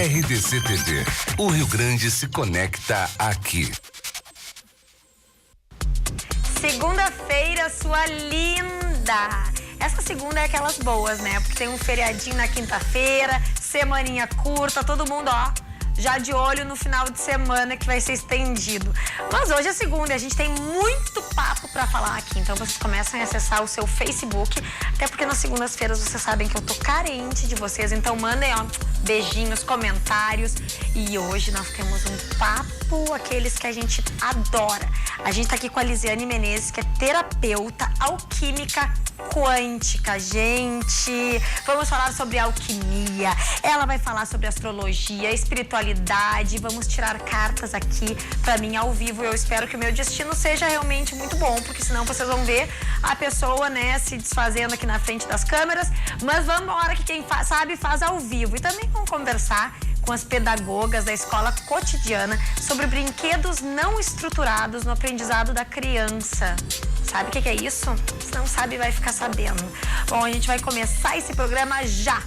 RDC TV. O Rio Grande se conecta aqui. Segunda-feira, sua linda! Essa segunda é aquelas boas, né? Porque tem um feriadinho na quinta-feira, semaninha curta, todo mundo, já de olho no final de semana que vai ser estendido. Mas hoje é segunda e a gente tem muito papo pra falar aqui. Então vocês começam a acessar o seu Facebook, até porque nas segundas-feiras vocês sabem que eu tô carente de vocês. Então mandem, beijinhos, comentários. E hoje nós temos um papo, aqueles que a gente adora. A gente tá aqui com a Lisiane Menezes, que é terapeuta alquímica quântica, gente. Vamos falar sobre alquimia. Ela vai falar sobre astrologia, espiritualidade. Vamos tirar cartas aqui pra mim ao vivo. Eu espero que o meu destino seja realmente muito bom, porque senão vocês vão ver a pessoa, né, se desfazendo aqui na frente das câmeras. Mas vamos embora, que quem sabe faz ao vivo. E também vamos conversar com as pedagogas da Escola Cotidiana sobre brinquedos não estruturados no aprendizado da criança. Sabe o que é isso? Se não sabe, vai ficar sabendo. Bom, a gente vai começar esse programa já.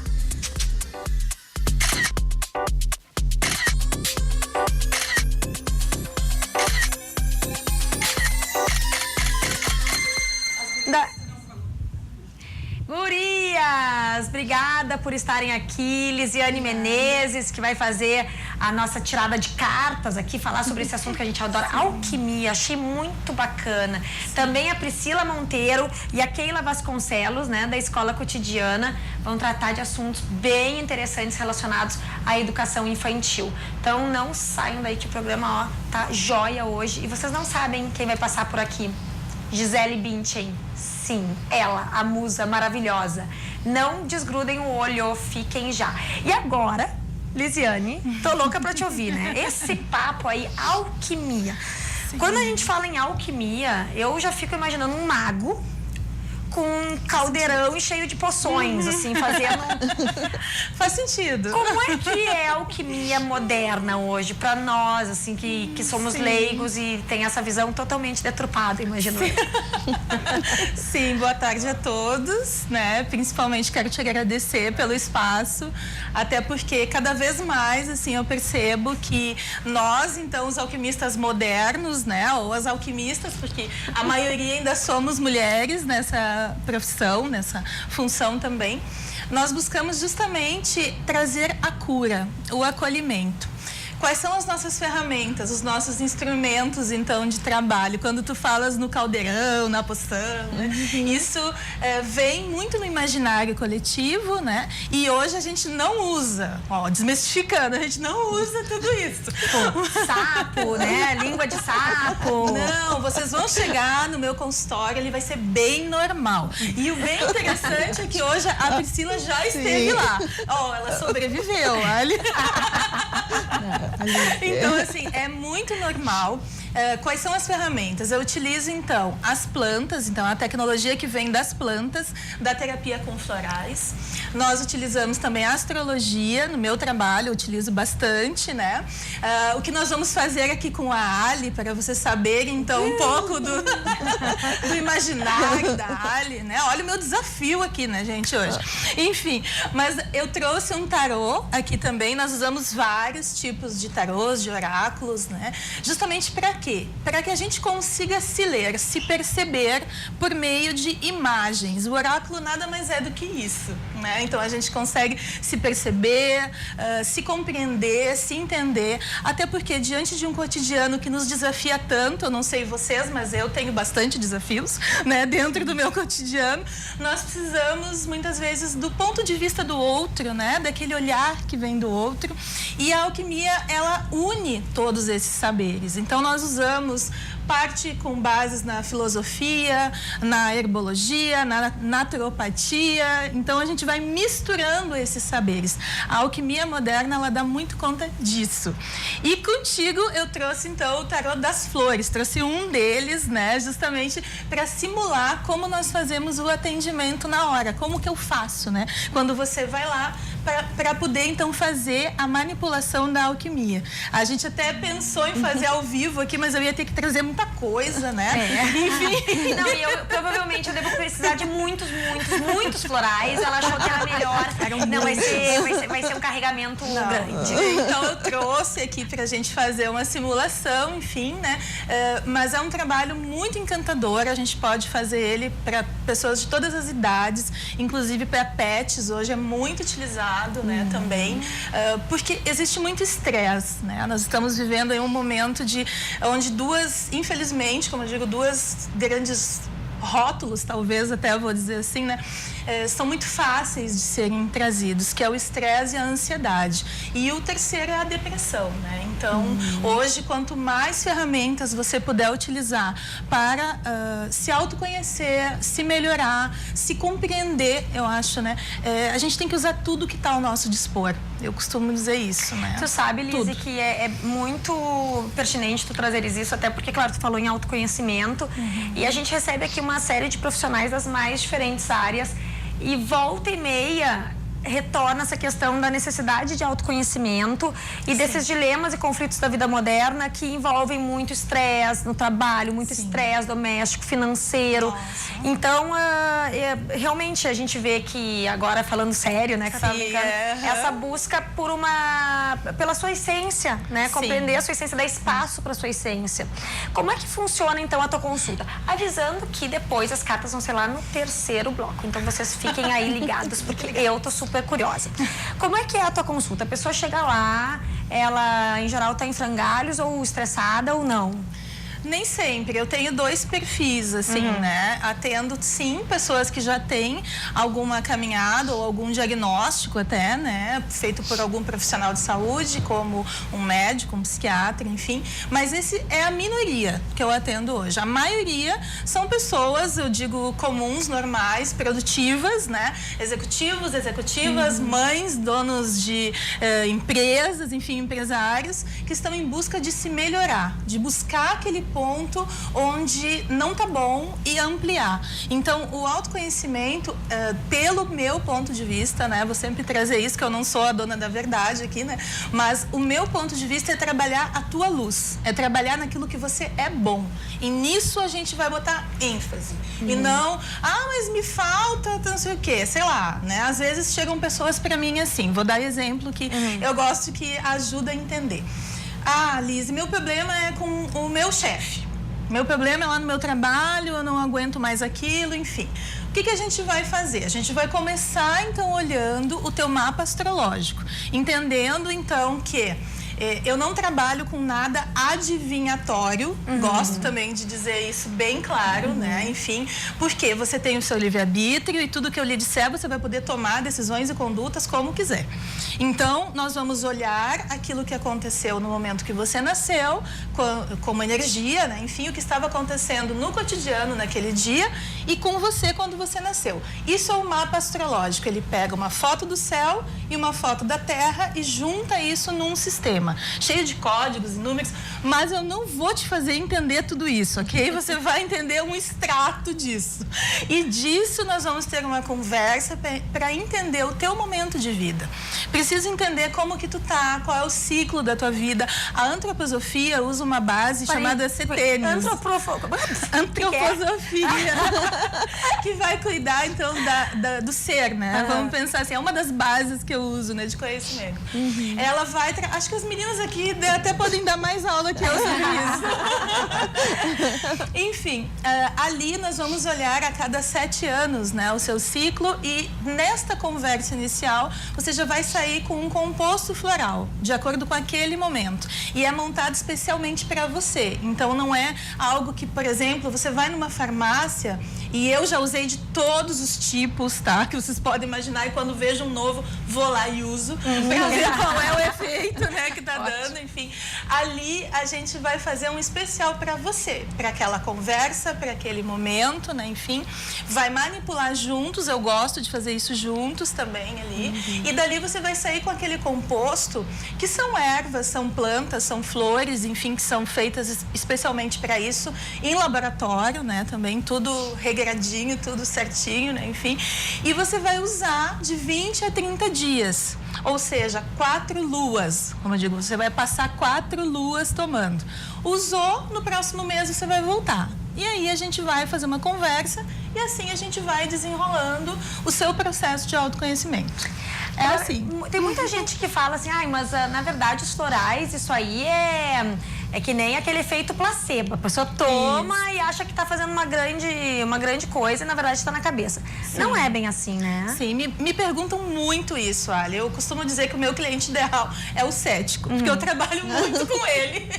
Gurias, obrigada por estarem aqui. Lisiane Menezes, que vai fazer a nossa tirada de cartas aqui, falar sobre esse assunto que a gente adora, alquimia, achei muito bacana. Também a Priscila Monteiro e a Keila Vasconcelos, né, da Escola Cotidiana, vão tratar de assuntos bem interessantes relacionados à educação infantil. Então não saiam daí que o programa, tá joia hoje. E vocês não sabem quem vai passar por aqui. Gisele Bündchen. Sim, ela, a musa maravilhosa. Não desgrudem o olho, fiquem já. E agora, Lisiane, tô louca pra te ouvir, né? Esse papo aí, alquimia. Sim. Quando a gente fala em alquimia, eu já fico imaginando um mago com um caldeirão e cheio de poções, assim, fazendo... Faz sentido. Como é que é a alquimia moderna hoje, pra nós, assim, que somos leigos e tem essa visão totalmente deturpada, imagino eu. Sim, boa tarde a todos, né? Principalmente quero te agradecer pelo espaço, até porque cada vez mais, assim, eu percebo que nós, então, os alquimistas modernos, né? Ou as alquimistas, porque a maioria ainda somos mulheres nessa profissão, nessa função também, nós buscamos justamente trazer a cura, o acolhimento. Quais são as nossas ferramentas, os nossos instrumentos, então, de trabalho? Quando tu falas no caldeirão, na poção, né? Isso vem muito no imaginário coletivo, né? E hoje a gente não usa, desmistificando, a gente não usa tudo isso. Sapo, né? Língua de sapo. Não, vocês vão chegar no meu consultório, ele vai ser bem normal. E o bem interessante é que hoje a Priscila já esteve lá. Ela sobreviveu, olha. Então, assim, é muito normal. Quais são as ferramentas? Eu utilizo, então, as plantas, então, a tecnologia que vem das plantas, da terapia com florais. Nós utilizamos também a astrologia, no meu trabalho eu utilizo bastante, né? O que nós vamos fazer aqui com a Ali, para vocês saberem, então, um pouco do imaginário da Ali, né? Olha o meu desafio aqui, né, gente, hoje. Enfim, mas eu trouxe um tarô aqui também, nós usamos vários tipos de tarôs, de oráculos, né? Justamente para quê? Para que a gente consiga se ler, se perceber por meio de imagens. O oráculo nada mais é do que isso, né? Então a gente consegue se perceber, se compreender, se entender, até porque diante de um cotidiano que nos desafia tanto, eu não sei vocês, mas eu tenho bastante desafios, né, dentro do meu cotidiano, nós precisamos muitas vezes do ponto de vista do outro, né, daquele olhar que vem do outro, e a alquimia, ela une todos esses saberes. Então nós usamos parte com bases na filosofia, na herbologia, na naturopatia. Então a gente vai misturando esses saberes. A alquimia moderna, ela dá muito conta disso. E contigo eu trouxe então o tarô das flores, trouxe um deles, né, justamente para simular como nós fazemos o atendimento na hora, como que eu faço, né, quando você vai lá para poder então fazer a manipulação da alquimia. A gente até pensou em fazer ao vivo aqui, mas eu ia ter que trazer muita coisa, né? Enfim. Não, e eu provavelmente eu devo precisar de muitos florais. Ela achou que era melhor Não, vai ser um carregamento grande. Então eu trouxe aqui pra gente fazer uma simulação, enfim, né? Mas é um trabalho muito encantador, a gente pode fazer ele para pessoas de todas as idades, inclusive para pets, hoje é muito utilizado, né, também, porque existe muito estresse, né? Nós estamos vivendo em um momento onde infelizmente, como eu digo, duas grandes rótulos, talvez até vou dizer assim, né? São muito fáceis de serem trazidos, que é o estresse e a ansiedade. E o terceiro é a depressão, né? Então, hoje, quanto mais ferramentas você puder utilizar para se autoconhecer, se melhorar, se compreender, eu acho, né? A gente tem que usar tudo que está ao nosso dispor. Eu costumo dizer isso, né? Tu sabe, Lise, que é muito pertinente tu trazeres isso, até porque, claro, tu falou em autoconhecimento, e a gente recebe aqui uma série de profissionais das mais diferentes áreas, e volta e meia retorna essa questão da necessidade de autoconhecimento e desses dilemas e conflitos da vida moderna que envolvem muito estresse no trabalho, muito estresse doméstico, financeiro. Então, realmente a gente vê que, agora falando sério, né, que eu tava brincando, essa busca pela sua essência, né, compreender a sua essência, dar espaço para sua essência. Como é que funciona, então, a tua consulta? Avisando que depois as cartas vão ser lá no terceiro bloco, então vocês fiquem aí ligados, porque eu tô super curiosa. Como é que é a tua consulta? A pessoa chega lá, ela em geral tá em frangalhos ou estressada ou não? Nem sempre. Eu tenho dois perfis, assim, né? Atendo, sim, pessoas que já têm alguma caminhada ou algum diagnóstico até, né? Feito por algum profissional de saúde, como um médico, um psiquiatra, enfim. Mas esse é a minoria que eu atendo hoje. A maioria são pessoas, eu digo, comuns, normais, produtivas, né? Executivos, executivas, mães, donos de empresas, enfim, empresários, que estão em busca de se melhorar, de buscar aquele ponto onde não tá bom e ampliar. Então, o autoconhecimento, pelo meu ponto de vista, né, vou sempre trazer isso, que eu não sou a dona da verdade aqui, né, mas o meu ponto de vista é trabalhar a tua luz, é trabalhar naquilo que você é bom. E nisso a gente vai botar ênfase. E não, mas me falta, não sei o quê, sei lá, né? Às vezes chegam pessoas para mim assim, vou dar exemplo que eu gosto que ajuda a entender. Lise, meu problema é com o meu chefe. Meu problema é lá no meu trabalho, eu não aguento mais aquilo, enfim. O que a gente vai fazer? A gente vai começar, então, olhando o teu mapa astrológico. Entendendo, então, que eu não trabalho com nada adivinhatório, gosto também de dizer isso bem claro, né? Enfim, porque você tem o seu livre-arbítrio e tudo que eu lhe disser você vai poder tomar decisões e condutas como quiser. Então, nós vamos olhar aquilo que aconteceu no momento que você nasceu, como energia, né? Enfim, o que estava acontecendo no cotidiano naquele dia e com você quando você nasceu. Isso é o mapa astrológico, ele pega uma foto do céu e uma foto da Terra e junta isso num sistema cheio de códigos e números, mas eu não vou te fazer entender tudo isso, ok? Você vai entender um extrato disso. E disso nós vamos ter uma conversa para entender o teu momento de vida. Precisa entender como que tu tá, qual é o ciclo da tua vida. A antroposofia usa uma base chamada setênios. Antroposofia. Que vai cuidar, então, do ser, né? Vamos pensar assim, é uma das bases que eu uso, né, de conhecimento. Ela vai... Acho que as meninas aqui até podem dar mais aula que eu sobre isso. Enfim, ali nós vamos olhar a cada 7 anos, né, o seu ciclo e nesta conversa inicial você já vai sair com um composto floral, de acordo com aquele momento. E é montado especialmente para você. Então não é algo que, por exemplo, você vai numa farmácia e eu já usei de todos os tipos, tá? Que vocês podem imaginar e quando vejo um novo, vou lá e uso para ver qual é o efeito, né, que tá dando, enfim. Ali a gente vai fazer um especial para você, para aquela conversa, para aquele momento, né, enfim. Vai manipular juntos, eu gosto de fazer isso juntos também ali. E dali você vai sair com aquele composto, que são ervas, são plantas, são flores, enfim, que são feitas especialmente para isso, em laboratório, né, também, tudo regradinho, tudo certinho, né, enfim. E você vai usar de 20 a 30 dias. Ou seja, 4 luas, como eu digo, você vai passar 4 luas tomando. Usou, no próximo mês você vai voltar. E aí a gente vai fazer uma conversa e assim a gente vai desenrolando o seu processo de autoconhecimento. É assim. Tem muita gente que fala assim, ai, mas na verdade os florais, isso aí é que nem aquele efeito placebo. A pessoa toma e acha que tá fazendo uma grande coisa e na verdade está na cabeça. Sim. Não é bem assim, né? Sim, me perguntam muito isso, Ali. Eu costumo dizer que o meu cliente ideal é o cético, porque eu trabalho muito com ele.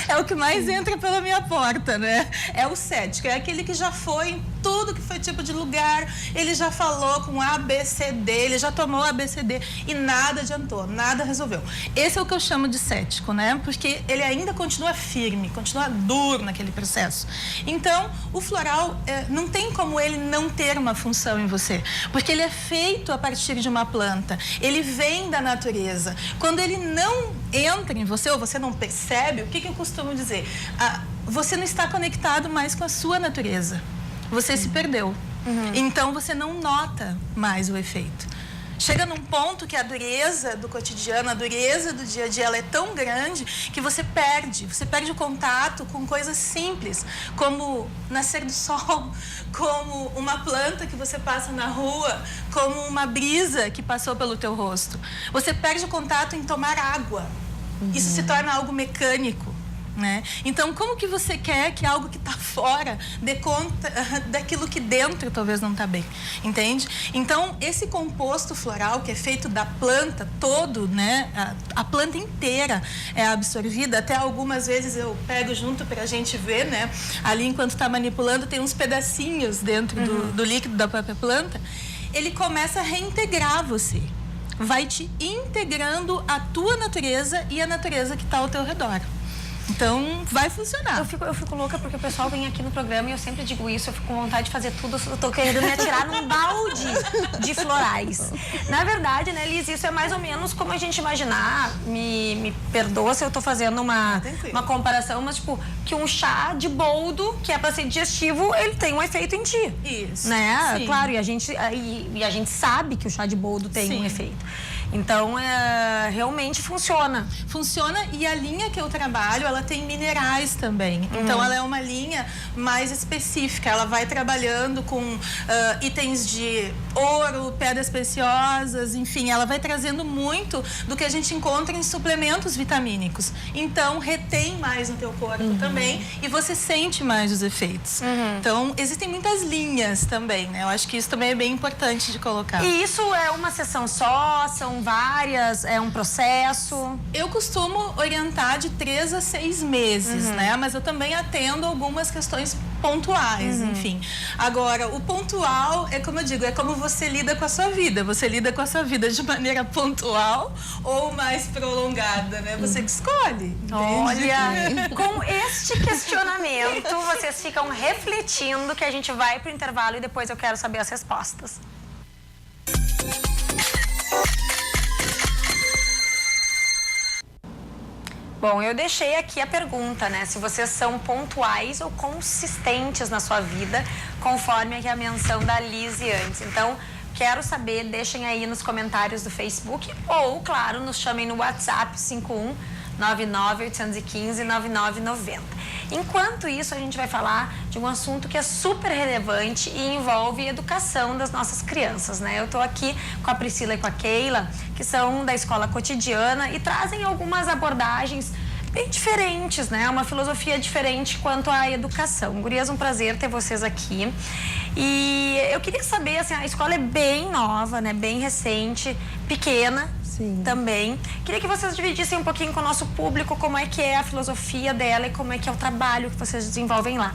É o que mais entra pela minha porta, né? É o cético, é aquele que já foi em tudo que foi tipo de lugar, ele já falou com ABCD, ele já tomou ABCD e nada adiantou, nada resolveu. Esse é o que eu chamo de cético, né? Porque ele ainda continua firme, continua duro naquele processo. Então, o floral não tem como ele não ter uma função em você, porque ele é feito a partir de uma planta, ele vem da natureza. Quando ele não entra em você ou você não percebe, o que eu costumo dizer? Você não está conectado mais com a sua natureza. Você se perdeu. Então, você não nota mais o efeito. Chega num ponto que a dureza do cotidiano, a dureza do dia a dia, ela é tão grande que você perde o contato com coisas simples, como nascer do sol, como uma planta que você passa na rua, como uma brisa que passou pelo teu rosto. Você perde o contato em tomar água. Isso se torna algo mecânico. Né? Então, como que você quer que algo que está fora dê conta daquilo que dentro talvez não está bem, entende? Então, esse composto floral que é feito da planta todo, né? A planta inteira é absorvida, até algumas vezes eu pego junto para a gente ver, né? Ali enquanto está manipulando tem uns pedacinhos dentro do líquido da própria planta. Ele começa a reintegrar você, vai te integrando a tua natureza e a natureza que está ao teu redor. Então, vai funcionar. Eu fico louca porque o pessoal vem aqui no programa e eu sempre digo isso, eu fico com vontade de fazer tudo, eu tô querendo me atirar num balde de florais. Na verdade, né, Liz, isso é mais ou menos como a gente imaginar, me perdoa se eu tô fazendo uma comparação, mas tipo, que um chá de boldo, que é pra ser digestivo, ele tem um efeito em ti. Isso. Né? Sim. Claro, e a gente sabe que o chá de boldo tem um efeito. Então, realmente funciona. Funciona, e a linha que eu trabalho, ela tem minerais também. Então, ela é uma linha mais específica. Ela vai trabalhando com itens de ouro, pedras preciosas, enfim. Ela vai trazendo muito do que a gente encontra em suplementos vitamínicos. Então, retém mais no teu corpo também e você sente mais os efeitos. Então, existem muitas linhas também, né? Eu acho que isso também é bem importante de colocar. E isso é uma sessão só? São várias? É um processo? Eu costumo orientar de 3 a 6 meses, né? Mas eu também atendo algumas questões pontuais, enfim. Agora, o pontual é como eu digo, é como você lida com a sua vida. Você lida com a sua vida de maneira pontual ou mais prolongada, né? Você que escolhe. Entende? Olha, com este questionamento, vocês ficam refletindo que a gente vai pro intervalo e depois eu quero saber as respostas. Bom, eu deixei aqui a pergunta, né? Se vocês são pontuais ou consistentes na sua vida, conforme a menção da Lizzy antes. Então, quero saber, deixem aí nos comentários do Facebook ou, claro, nos chamem no WhatsApp 5199-815-9990. Enquanto isso, a gente vai falar de um assunto que é super relevante e envolve a educação das nossas crianças, né? Eu tô aqui com a Priscila e com a Keila, que são da Escola Cotidiana e trazem algumas abordagens bem diferentes, né? Uma filosofia diferente quanto à educação. Gurias, um prazer ter vocês aqui. E eu queria saber, assim, a escola é bem nova, né? Bem recente, pequena. Sim. Também. Queria que vocês dividissem um pouquinho com o nosso público como é que é a filosofia dela e como é que é o trabalho que vocês desenvolvem lá.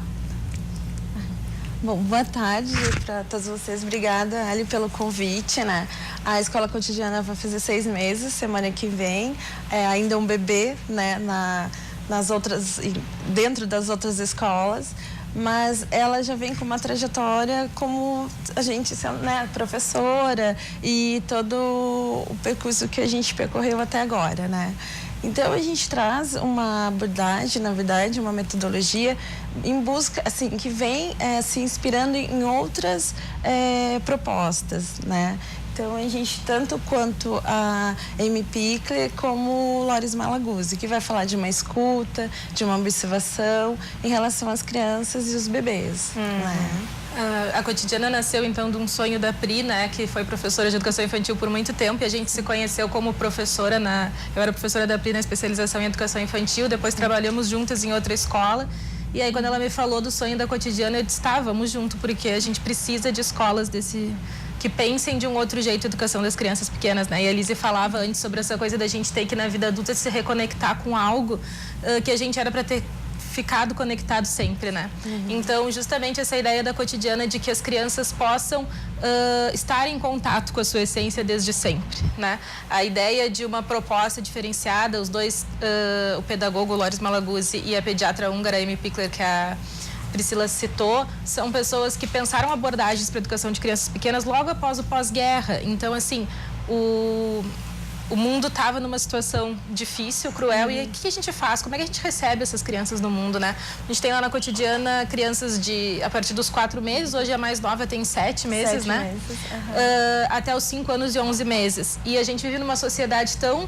Bom, boa tarde para todos vocês. Obrigada, Ali, pelo convite, né? A Escola Cotidiana vai fazer 6 meses, semana que vem. É ainda um bebê, né? Dentro das outras escolas. Mas ela já vem com uma trajetória como a gente, né, professora e todo o percurso que a gente percorreu até agora, né? Então a gente traz uma abordagem, na verdade, uma metodologia em busca, assim, que vem se inspirando em outras propostas, né? Então, a gente, tanto quanto a Amy Pickler, como o Loris Malaguzzi, que vai falar de uma escuta, de uma observação em relação às crianças e os bebês, né? A Cotidiana nasceu, então, de um sonho da Pri, né, que foi professora de educação infantil por muito tempo, e a gente se conheceu como professora eu era professora da Pri na especialização em educação infantil, depois trabalhamos juntas em outra escola, e aí quando ela me falou do sonho da Cotidiana, eu disse, tá, vamos junto, porque a gente precisa de escolas que pensem de um outro jeito a educação das crianças pequenas, né? E a Lise falava antes sobre essa coisa da gente ter que, na vida adulta, se reconectar com algo que a gente era para ter ficado conectado sempre, né? Então, justamente essa ideia da Cotidiana de que as crianças possam estar em contato com a sua essência desde sempre, né? A ideia de uma proposta diferenciada, os dois, o pedagogo Loris Malaguzzi e a pediatra húngara Amy Pickler, que a Priscila citou, são pessoas que pensaram abordagens para a educação de crianças pequenas logo após o pós-guerra. Então, assim, o mundo estava numa situação difícil, cruel, e o que a gente faz? Como é que a gente recebe essas crianças no mundo, né? A gente tem lá na Cotidiana crianças a partir dos 4 meses, hoje a mais nova tem 7 meses, 7 né? meses, até os 5 anos e 11 meses. E a gente vive numa sociedade tão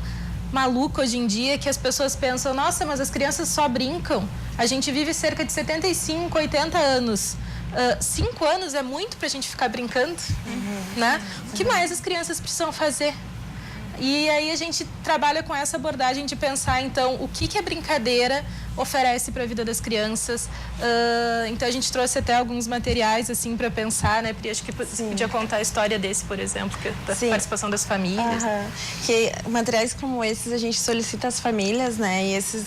maluca hoje em dia que as pessoas pensam, nossa, mas as crianças só brincam. A gente vive cerca de 75, 80 anos. 5 anos é muito pra gente ficar brincando, né? O que mais as crianças precisam fazer? E aí a gente trabalha com essa abordagem de pensar, então, o que a brincadeira oferece para a vida das crianças. Então a gente trouxe até alguns materiais assim para pensar, né, Pri? Acho que você podia contar a história desse, por exemplo, da participação das famílias. Que materiais como esses a gente solicita às famílias, né? E esses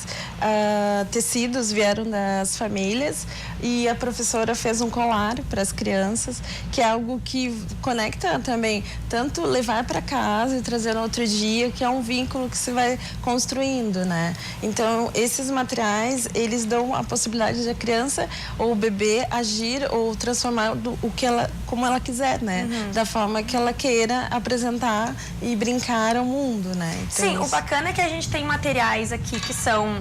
tecidos vieram das famílias e a professora fez um colar para as crianças, que é algo que conecta também, tanto levar para casa e trazer no outro dia, que é um vínculo que se vai construindo, né? Então esses materiais eles dão a possibilidade da criança ou o bebê agir ou transformar como ela quiser, né? Da forma que ela queira apresentar e brincar ao mundo, né? Então, sim, o bacana é que a gente tem materiais aqui que são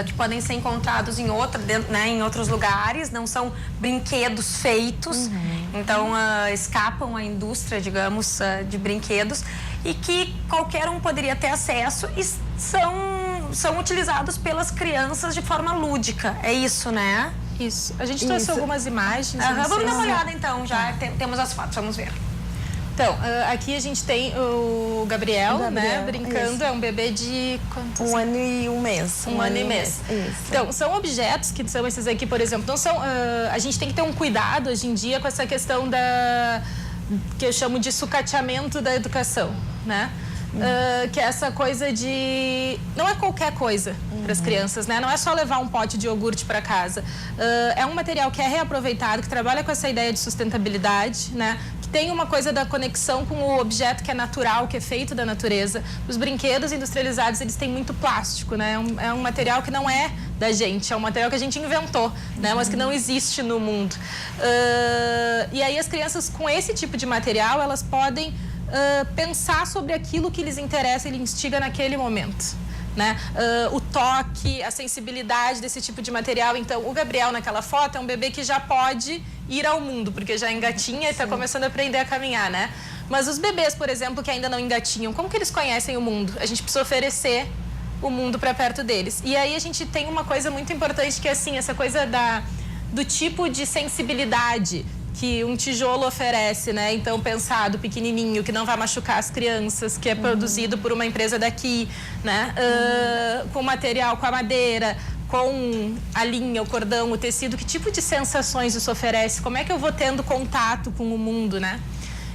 que podem ser encontrados em outros lugares, não são brinquedos feitos, então escapam à indústria, digamos, de brinquedos, e que qualquer um poderia ter acesso e são utilizados pelas crianças de forma lúdica, é isso, né? Isso. A gente trouxe algumas imagens. Vamos dar uma olhada então, já temos as fotos, vamos ver. Então, aqui a gente tem o Gabriel, né, brincando, isso. É um bebê de quantos? 1 ano e 1 mês. 1 ano e mês. Isso. Então, são objetos que são esses aqui, por exemplo, não são, a gente tem que ter um cuidado hoje em dia com essa questão que eu chamo de sucateamento da educação, né? Que é essa coisa de... Não é qualquer coisa para as crianças, né? Não é só levar um pote de iogurte para casa. É um material que é reaproveitado, que trabalha com essa ideia de sustentabilidade, né? Que tem uma coisa da conexão com o objeto que é natural, que é feito da natureza. Os brinquedos industrializados, eles têm muito plástico, né? É um material que não é da gente, é um material que a gente inventou, né? Mas que não existe no mundo. E aí as crianças, com esse tipo de material, elas podem pensar sobre aquilo que lhes interessa e lhes instiga naquele momento, né? O toque, a sensibilidade desse tipo de material. Então, o Gabriel naquela foto é um bebê que já pode ir ao mundo, porque já engatinha e está começando a aprender a caminhar, né? Mas os bebês, por exemplo, que ainda não engatinham, como que eles conhecem o mundo? A gente precisa oferecer o mundo para perto deles. E aí a gente tem uma coisa muito importante que é assim, essa coisa do tipo de sensibilidade que um tijolo oferece, né? Então, pensado, pequenininho, que não vai machucar as crianças, que é produzido por uma empresa daqui, né? Com material, com a madeira, com a linha, o cordão, o tecido, que tipo de sensações isso oferece? Como é que eu vou tendo contato com o mundo, né?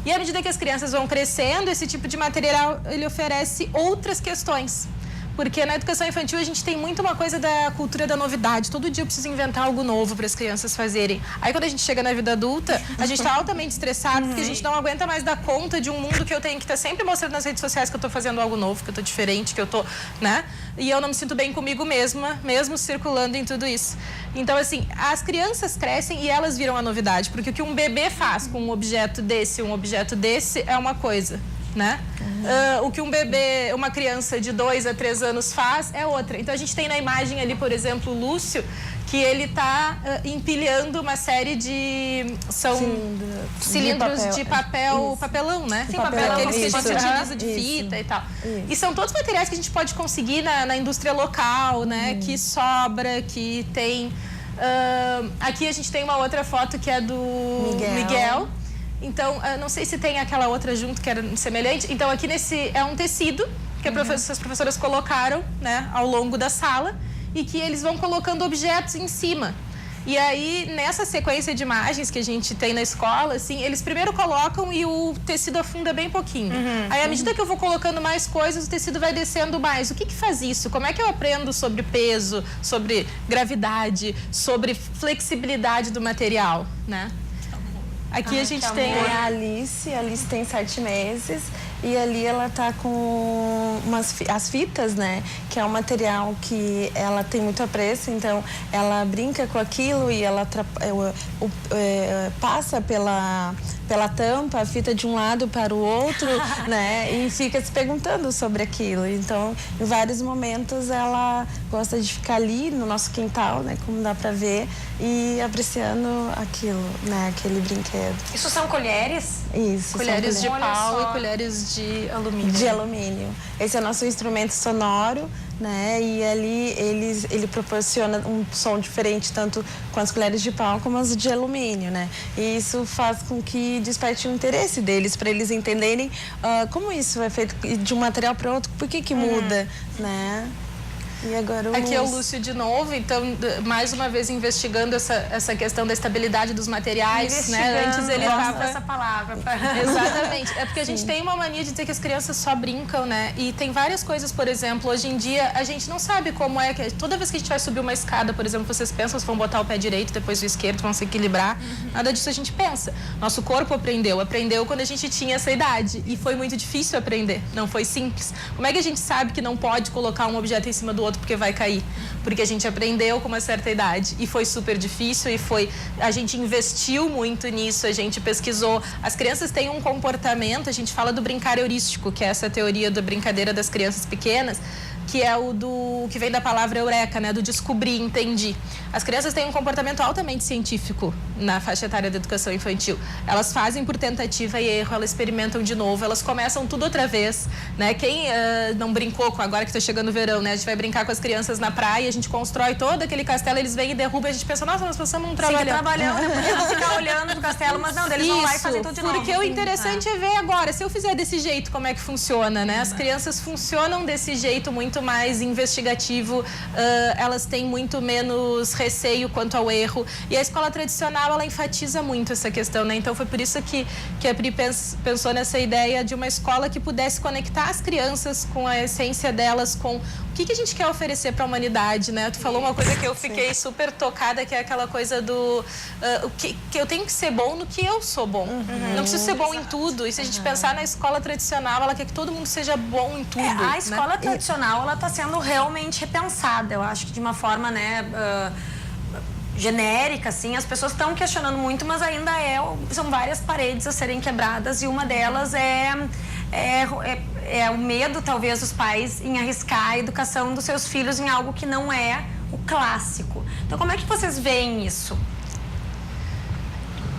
E à medida que as crianças vão crescendo, esse tipo de material, ele oferece outras questões. Porque na educação infantil a gente tem muito uma coisa da cultura da novidade. Todo dia eu preciso inventar algo novo para as crianças fazerem. Aí quando a gente chega na vida adulta, a gente está altamente estressado porque a gente não aguenta mais dar conta de um mundo que eu tenho que estar sempre mostrando nas redes sociais que eu estou fazendo algo novo, que eu estou diferente, que eu estou, né? E eu não me sinto bem comigo mesma, mesmo circulando em tudo isso. Então, assim, as crianças crescem e elas viram a novidade. Porque o que um bebê faz com um objeto desse é uma coisa, né? O que uma criança de 2 a 3 anos faz é outra. Então a gente tem na imagem ali, por exemplo, o Lúcio, que ele está empilhando uma série de cilindros de papelão, né? Sim, papelão, aqueles que a gente utiliza de fita e tal. E são todos materiais que a gente pode conseguir na indústria local, né? Que sobra, que tem Aqui a gente tem uma outra foto que é do Miguel. Então, não sei se tem aquela outra junto que era semelhante. Então, aqui nesse é um tecido que as professoras colocaram, né, ao longo da sala e que eles vão colocando objetos em cima. E aí, nessa sequência de imagens que a gente tem na escola, assim, eles primeiro colocam e o tecido afunda bem pouquinho. Aí, à medida que eu vou colocando mais coisas, o tecido vai descendo mais. O que faz isso? Como é que eu aprendo sobre peso, sobre gravidade, sobre flexibilidade do material, né? Aqui a gente tem a Alice tem 7 meses e ali ela tá com as fitas, né? Que é um material que ela tem muito apreço, então ela brinca com aquilo e ela passa pela tampa a fita de um lado para o outro, né? E fica se perguntando sobre aquilo. Então, em vários momentos ela gosta de ficar ali no nosso quintal, né? Como dá para ver, e apreciando aquilo, né? Aquele brinquedo. Isso são colheres? Isso. Colheres de pau Olha só. e colheres de alumínio. De alumínio. Esse é o nosso instrumento sonoro, né? E ali ele proporciona um som diferente tanto com as colheres de pau como as de alumínio, né? E isso faz com que desperte o interesse deles, para eles entenderem como isso é feito de um material para outro, por que muda, né? E agora Aqui é o Lúcio de novo, então, mais uma vez investigando essa questão da estabilidade dos materiais, né? Antes ele tava essa palavra. Exatamente. É porque a gente tem uma mania de dizer que as crianças só brincam, né? E tem várias coisas, por exemplo, hoje em dia a gente não sabe como é que... Toda vez que a gente vai subir uma escada, por exemplo, vocês pensam se vão botar o pé direito, depois o esquerdo, vão se equilibrar. Nada disso a gente pensa. Nosso corpo aprendeu quando a gente tinha essa idade. E foi muito difícil aprender, não foi simples. Como é que a gente sabe que não pode colocar um objeto em cima do outro porque vai cair? Porque a gente aprendeu com uma certa idade e foi super difícil a gente investiu muito nisso, a gente pesquisou. As crianças têm um comportamento, a gente fala do brincar heurístico, que é essa teoria da brincadeira das crianças pequenas, que é que vem da palavra eureka, né? Do descobrir, entendi. As crianças têm um comportamento altamente científico na faixa etária da educação infantil. Elas fazem por tentativa e erro, elas experimentam de novo, elas começam tudo outra vez, né? Quem não brincou agora que está chegando o verão, né? A gente vai brincar com as crianças na praia, a gente constrói todo aquele castelo, eles vêm e derrubam, a gente pensa, nossa, nós passamos um trabalho. Trabalhando, né? Porque não ficar olhando pro castelo, mas não, eles vão lá e fazem tudo de novo. Porque o interessante é ver agora, se eu fizer desse jeito, como é que funciona, né? As crianças funcionam desse jeito muito mais investigativo, elas têm muito menos receio quanto ao erro. E a escola tradicional, ela enfatiza muito essa questão, né? Então foi por isso que a Pri pensou nessa ideia de uma escola que pudesse conectar as crianças com a essência delas, com o que a gente quer oferecer para a humanidade, né? Tu falou uma coisa que eu fiquei super tocada, que é aquela coisa do que eu tenho que ser bom no que eu sou bom. Não preciso ser bom em tudo. E se a gente pensar na escola tradicional, ela quer que todo mundo seja bom em tudo. A escola tradicional, ela está sendo realmente repensada, eu acho que de uma forma, né, genérica, assim. As pessoas estão questionando muito, mas ainda são várias paredes a serem quebradas e uma delas é o medo, talvez, dos pais em arriscar a educação dos seus filhos em algo que não é o clássico. Então, como é que vocês veem isso?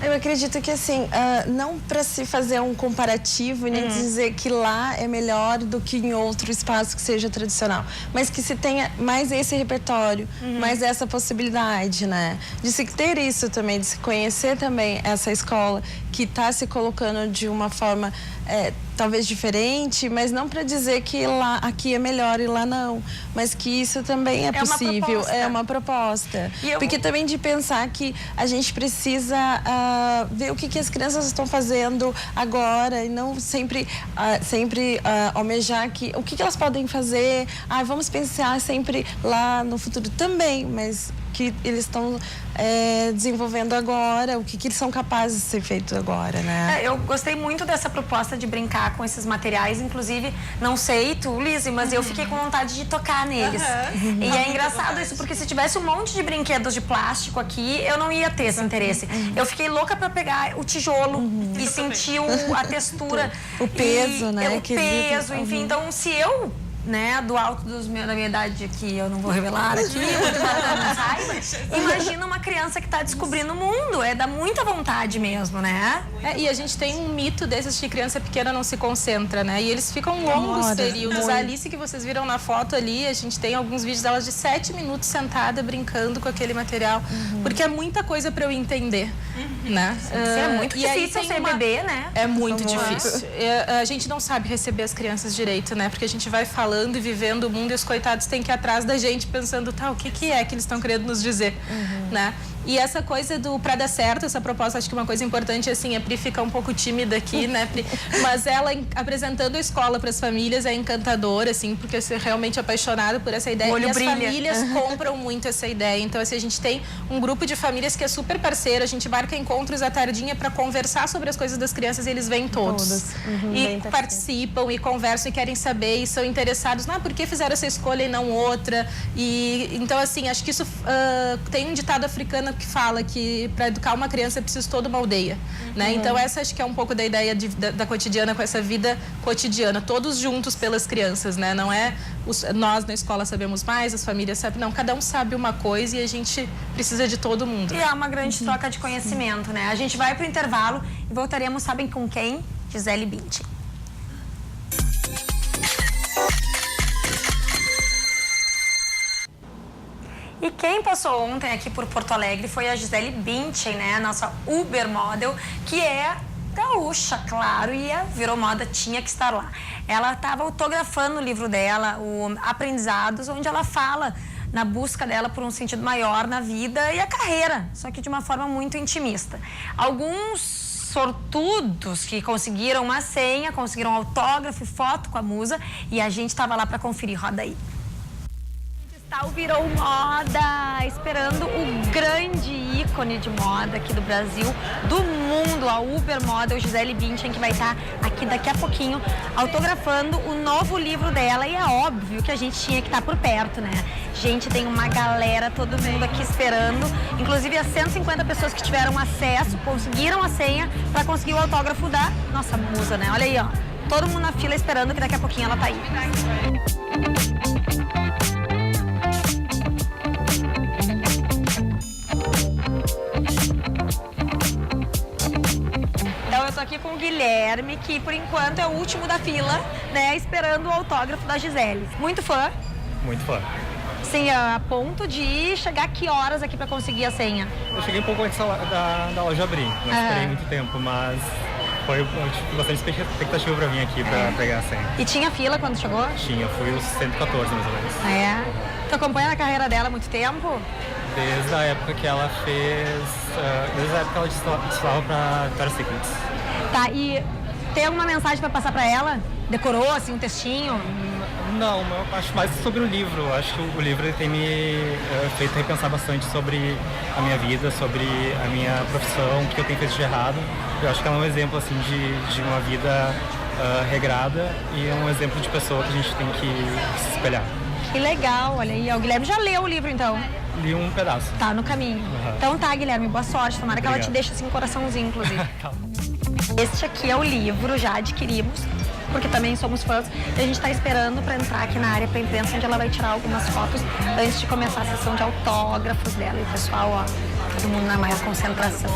Eu acredito que, assim, não para se fazer um comparativo, nem dizer que lá é melhor do que em outro espaço que seja tradicional, mas que se tenha mais esse repertório, mais essa possibilidade, né? De se ter isso também, de se conhecer também essa escola que está se colocando de uma forma talvez diferente, mas não para dizer que aqui é melhor e lá não, mas que isso também é possível, é uma proposta. Porque também de pensar que a gente precisa ver o que as crianças estão fazendo agora e não sempre almejar o que elas podem fazer. Vamos pensar sempre lá no futuro também, mas que eles estão desenvolvendo agora, o que eles são capazes de ser feito agora, né? Eu gostei muito dessa proposta de brincar com esses materiais, inclusive, não sei tu, Lizy, mas eu fiquei com vontade de tocar neles. E é engraçado isso, porque se tivesse um monte de brinquedos de plástico aqui, eu não ia ter esse interesse. Eu fiquei louca pra pegar o tijolo e sentir a textura. O peso, né? O peso, enfim. Então, se eu né, do alto da minha idade, que eu não vou revelar aqui, muito embora não saiba, imagina uma criança que está descobrindo o mundo, dá muita vontade mesmo, né? E a gente tem um mito desses de criança pequena não se concentra, né? E eles ficam longos períodos. A Alice que vocês viram na foto ali, a gente tem alguns vídeos delas de 7 minutos sentada brincando com aquele material, porque é muita coisa para eu entender, né? É muito difícil ser bebê, né? É muito difícil. A gente não sabe receber as crianças direito, né? Porque a gente vai falando e vivendo o mundo e os coitados têm que ir atrás da gente pensando, o que é que eles estão querendo nos dizer, né? E essa coisa do pra dar certo, essa proposta, acho que uma coisa importante, assim, a Pri fica um pouco tímida aqui, né, Pri? Mas ela, apresentando a escola para as famílias, é encantadora, assim, porque você é realmente apaixonada por essa ideia. Olho e as brilha. famílias compram muito essa ideia. Então, assim, a gente tem um grupo de famílias que é super parceiro, a gente marca encontros à tardinha para conversar sobre as coisas das crianças e eles vêm todos. E participam e conversam e querem saber e são interessados, por que fizeram essa escolha e não outra? E, então, assim, acho que isso tem um ditado africano que fala que para educar uma criança é preciso toda uma aldeia, né? Então essa acho que é um pouco da ideia da cotidiana, com essa vida cotidiana, todos juntos pelas crianças, né? Não é nós na escola sabemos mais, as famílias sabem, não, cada um sabe uma coisa e a gente precisa de todo mundo. E é uma grande troca de conhecimento, né? A gente vai pro intervalo e voltaremos, sabem com quem? Gisele Bündchen. E quem passou ontem aqui por Porto Alegre foi a Gisele Bündchen, né? Nossa Uber Model, que é gaúcha, claro, e virou moda, tinha que estar lá. Ela estava autografando o livro dela, o Aprendizados, onde ela fala na busca dela por um sentido maior na vida e a carreira, só que de uma forma muito intimista. Alguns sortudos que conseguiram uma senha, conseguiram autógrafo e foto com a musa, e a gente estava lá para conferir. Roda aí. O Virou Moda, esperando o grande ícone de moda aqui do Brasil, do mundo, a Uber Model Gisele Bündchen, que vai estar aqui daqui a pouquinho autografando o novo livro dela. E é óbvio que a gente tinha que estar por perto, né? Gente, tem uma galera, todo mundo aqui esperando, inclusive as 150 pessoas que tiveram acesso, conseguiram a senha para conseguir o autógrafo da nossa musa, né? Olha aí, ó, todo mundo na fila esperando, que daqui a pouquinho ela tá aí. Eu tô aqui com o Guilherme, que por enquanto é o último da fila, né, esperando o autógrafo da Gisele. Muito fã? Muito fã. Sim, a ponto de chegar que horas aqui pra conseguir a senha? Eu cheguei um pouco antes da loja abrir, não esperei muito tempo, mas eu tive bastante expectativa pra vir aqui pra pegar a senha. E tinha fila quando chegou? Tinha, fui os 114 mais ou menos. Tu acompanha a carreira dela há muito tempo? Desde a época que ela fez, desde a época que ela desfilava pra Victoria's Secret. Tá, e tem alguma mensagem pra passar pra ela? Decorou, assim, um textinho? Não, eu acho mais sobre o livro. Acho que o livro tem me feito repensar bastante sobre a minha vida, sobre a minha profissão, o que eu tenho feito de errado. Eu acho que ela é um exemplo, assim, de uma vida regrada e é um exemplo de pessoa que a gente tem que se espelhar. Que legal, olha aí. O Guilherme já leu o livro, então? Li um pedaço. Tá, no caminho. Então tá, Guilherme, boa sorte. Tomara que ela te deixe assim um coraçãozinho, inclusive. Este aqui é o livro, já adquirimos, porque também somos fãs. E a gente tá esperando pra entrar aqui na área pra imprensa, onde ela vai tirar algumas fotos antes de começar a sessão de autógrafos dela. E o pessoal, ó, todo mundo na maior concentração.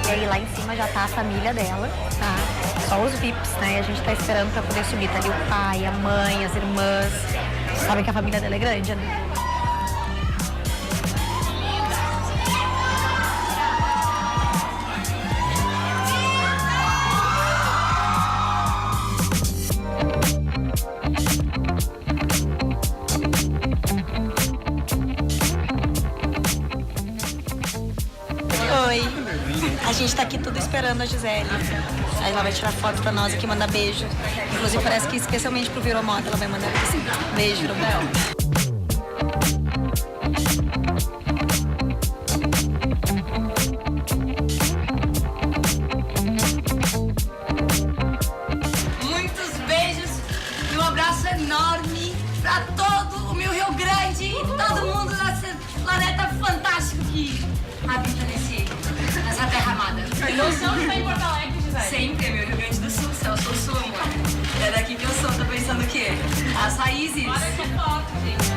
E aí lá em cima já tá a família dela, tá? Só os VIPs, né? E a gente tá esperando pra poder subir. Tá ali o pai, a mãe, as irmãs. Vocês sabem que a família dela é grande, né? A gente tá aqui tudo esperando a Gisele. Aí ela vai tirar foto pra nós aqui, mandar beijo. Inclusive parece que especialmente pro Virou Moda ela vai mandar aqui assim. Beijo, Virou Moda. Muitos beijos e um abraço enorme pra todo o meu Rio Grande e todo mundo nesse planeta fantástico que a vida nessa terra amada. Então, você está em Porto Alegre, Gisele? Sempre, meu Rio Grande do Sul, eu sou sul, amor. É daqui que eu sou, tô pensando o quê? As raízes. Olha que foto, gente.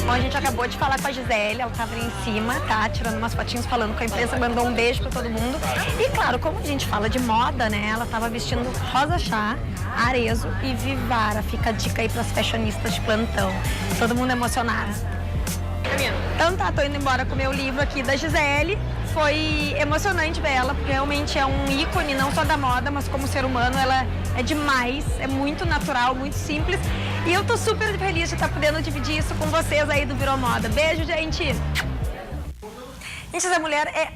Bom, a gente acabou de falar com a Gisele, ela tava ali em cima, tá? Tirando umas fotinhos, falando com a imprensa, mandou um beijo pra todo mundo. E claro, como a gente fala de moda, né? Ela tava vestindo Rosa Chá, Arezzo e Vivara. Fica a dica aí pras fashionistas de plantão. Todo mundo emocionado. Então tá, tô indo embora com o meu livro aqui da Gisele. Foi emocionante ver ela, porque realmente é um ícone, não só da moda, mas como ser humano, ela é demais, é muito natural, muito simples. E eu tô super feliz de estar podendo dividir isso com vocês aí do Virou Moda. Beijo, gente! Gente, essa mulher é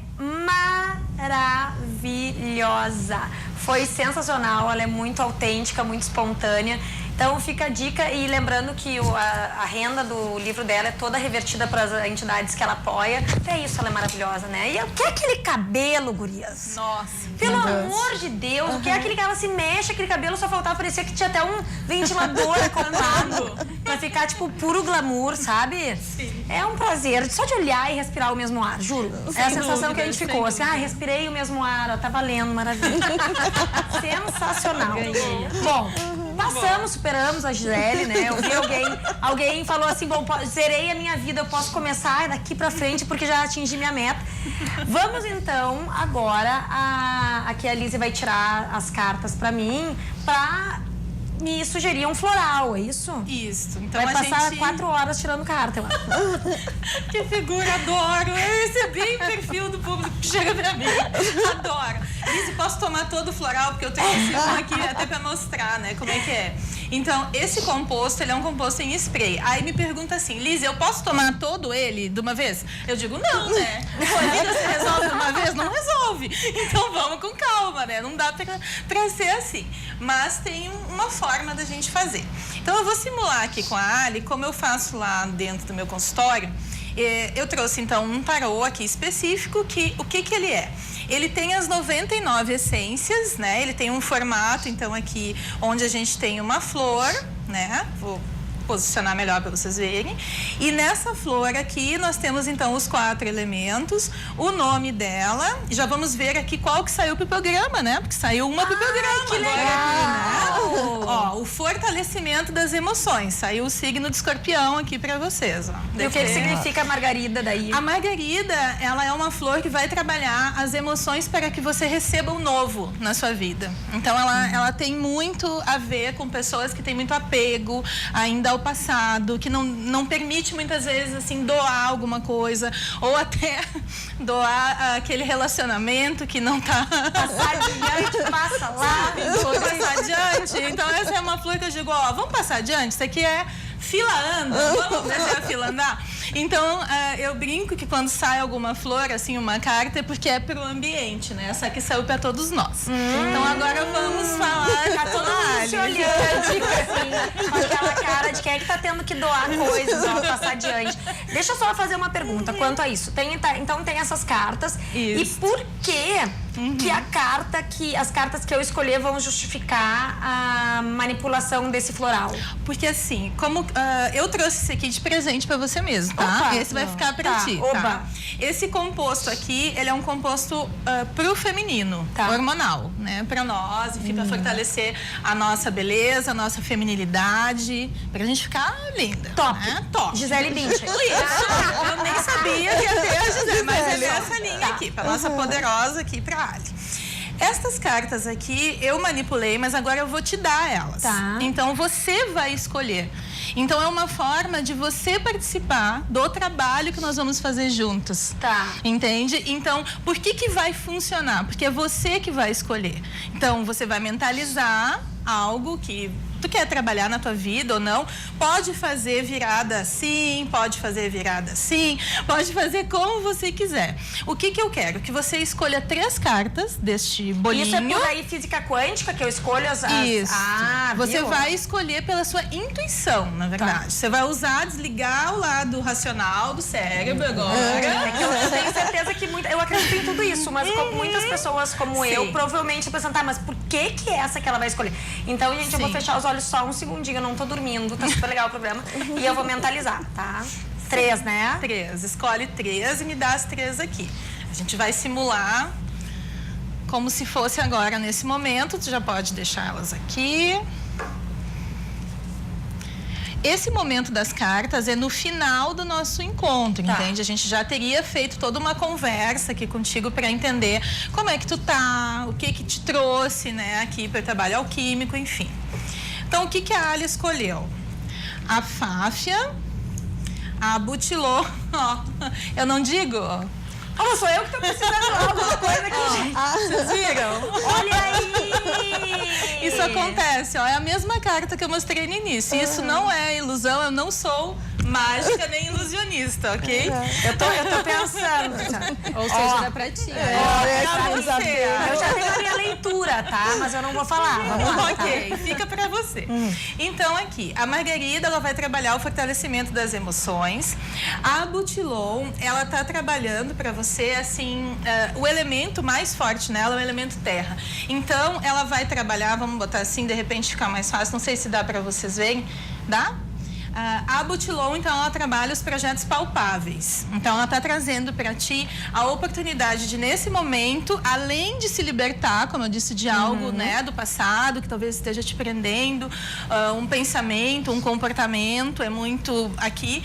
maravilhosa. Foi sensacional, ela é muito autêntica, muito espontânea. Então fica a dica, e lembrando que a renda do livro dela é toda revertida para as entidades que ela apoia. Até isso ela é maravilhosa, né? E o que é aquele cabelo, gurias? Nossa. Pelo amor de Deus, o que é aquele que ela se mexe, aquele cabelo só faltava, parecia que tinha até um ventilador acoplado pra ficar, tipo, puro glamour, sabe? Sim. É um prazer, só de olhar e respirar o mesmo ar, juro. É a sensação que a gente ficou, assim, respirei o mesmo ar, ó, tá valendo, maravilha. Sensacional. Bom, passamos, superamos a Gisele, né? Eu vi alguém falou assim, bom, zerei a minha vida, eu posso começar daqui pra frente porque já atingi minha meta. Vamos então, agora, aqui a Lizzie vai tirar as cartas pra mim, pra me sugerir um floral, é isso? Isso. Então vai passar 4 horas tirando carta, eu acho. Que figura, adoro. Esse é bem o perfil do público que chega pra mim. Adoro. Lizzie, posso tomar todo o floral? Porque eu tenho esse um aqui até pra mostrar, né, como é que é. Então, esse composto, ele é um composto em spray. Aí me pergunta assim, Lizzie, eu posso tomar todo ele de uma vez? Eu digo, não, né? A vida se resolve de uma vez? Não resolve. Então, vamos com calma, né? Não dá pra ser assim. Mas tem uma forma da gente fazer. Então, eu vou simular aqui com a Ali, como eu faço lá dentro do meu consultório. Eu trouxe, então, um tarô aqui específico, o que ele é? Ele tem as 99 essências, né? Ele tem um formato, então, aqui, onde a gente tem uma flor, né? Vou posicionar melhor para vocês verem. E nessa flor aqui, nós temos, então, os 4 elementos, o nome dela. Já vamos ver aqui qual que saiu pro programa, né? Porque saiu uma pro programa. Que legal! Aqui, né? Ó, o fortalecimento das emoções. Saiu o signo de Escorpião aqui para vocês, ó. E o que significa a margarida daí? A margarida, ela é uma flor que vai trabalhar as emoções para que você receba o novo na sua vida. Então, ela tem muito a ver com pessoas que têm muito apego ainda ao passado, que não permite muitas vezes, assim, doar alguma coisa, ou até doar aquele relacionamento que não tá... Passar adiante, passa lá. Vou passar adiante. Então, essa é uma flor que eu digo, ó, vamos passar adiante? Isso aqui é fila anda, vamos deixar a fila andar? Então, eu brinco que quando sai alguma flor, assim, uma carta, é porque é pro ambiente, né? Essa aqui saiu pra todos nós. Então, agora vamos falar... Tá todo mundo se olhando, assim, com aquela cara de quem é que tá tendo que doar coisas, ó, passar adiante. Deixa eu só fazer uma pergunta quanto a isso. Então, tem essas cartas. Isso. E por que que as cartas que eu escolher vão justificar a manipulação desse floral? Porque assim, como eu trouxe esse aqui de presente pra você mesmo, tá? Opa. Esse vai ficar pra ti, Oba. tá? Esse composto aqui, ele é um composto pro feminino, Tá. hormonal, né? Pra nós, enfim, pra fortalecer a nossa beleza, a nossa feminilidade, pra gente ficar linda. Top. Né? Top. Gisele Bündchen. Isso. Eu nem sabia que ia ter a Gisele, mas é essa linha Tá. aqui, pra nossa poderosa aqui, pra Ali. Estas cartas aqui eu manipulei, mas agora eu vou te dar elas. Tá. Então você vai escolher. Então é uma forma de você participar do trabalho que nós vamos fazer juntos. Tá. Entende? Então, por que vai funcionar? Porque é você que vai escolher. Então, você vai mentalizar algo que tu quer trabalhar na tua vida ou não, pode fazer virada assim, pode fazer virada assim, pode fazer como você quiser. O que eu quero? Que você escolha 3 cartas deste bolinho. Isso é por aí física quântica que eu escolho as... Isso. Você viu? vai escolher pela sua intuição, na verdade. Você vai usar, desligar o lado racional do cérebro agora. É que eu tenho certeza que eu acredito em tudo isso, mas como muitas pessoas como eu, provavelmente pensam, tá, mas por que é essa que ela vai escolher? Então, gente, eu vou Sim. fechar os olhos olhos só um segundinho, eu não tô dormindo, tá super legal o programa. E eu vou mentalizar, tá? 3, né? 3. Escolhe 3 e me dá as 3 aqui. A gente vai simular como se fosse agora nesse momento. Tu já pode deixar elas aqui. Esse momento das cartas é no final do nosso encontro, entende? A gente já teria feito toda uma conversa aqui contigo para entender como é que tu tá, o que te trouxe, né, aqui para o trabalho alquímico, enfim. Então, o que a Ali escolheu? A Fáfia, a Butilô, ó, eu não digo... Oh, sou eu que tô precisando de alguma coisa aqui, gente. Vocês viram? Olha aí! Isso acontece, ó. É a mesma carta que eu mostrei no início. Isso não é ilusão, eu não sou mágica nem ilusionista, ok? Eu tô pensando. Ou seja, dá pra ti. Pra você. Eu já tenho a minha leitura, tá? Mas eu não vou falar. Vamos lá. Ok, fica pra você. Então, aqui, a Margarida, ela vai trabalhar o fortalecimento das emoções. A Butilon, ela tá trabalhando pra você, assim, o elemento mais forte nela é o elemento terra. Então, ela vai trabalhar, vamos botar assim, de repente ficar mais fácil, não sei se dá pra vocês verem. Dá? A Butilon, então, ela trabalha os projetos palpáveis. Então, ela está trazendo para ti a oportunidade de, nesse momento, além de se libertar, como eu disse, de algo, né, do passado, que talvez esteja te prendendo, um pensamento, um comportamento, é muito aqui,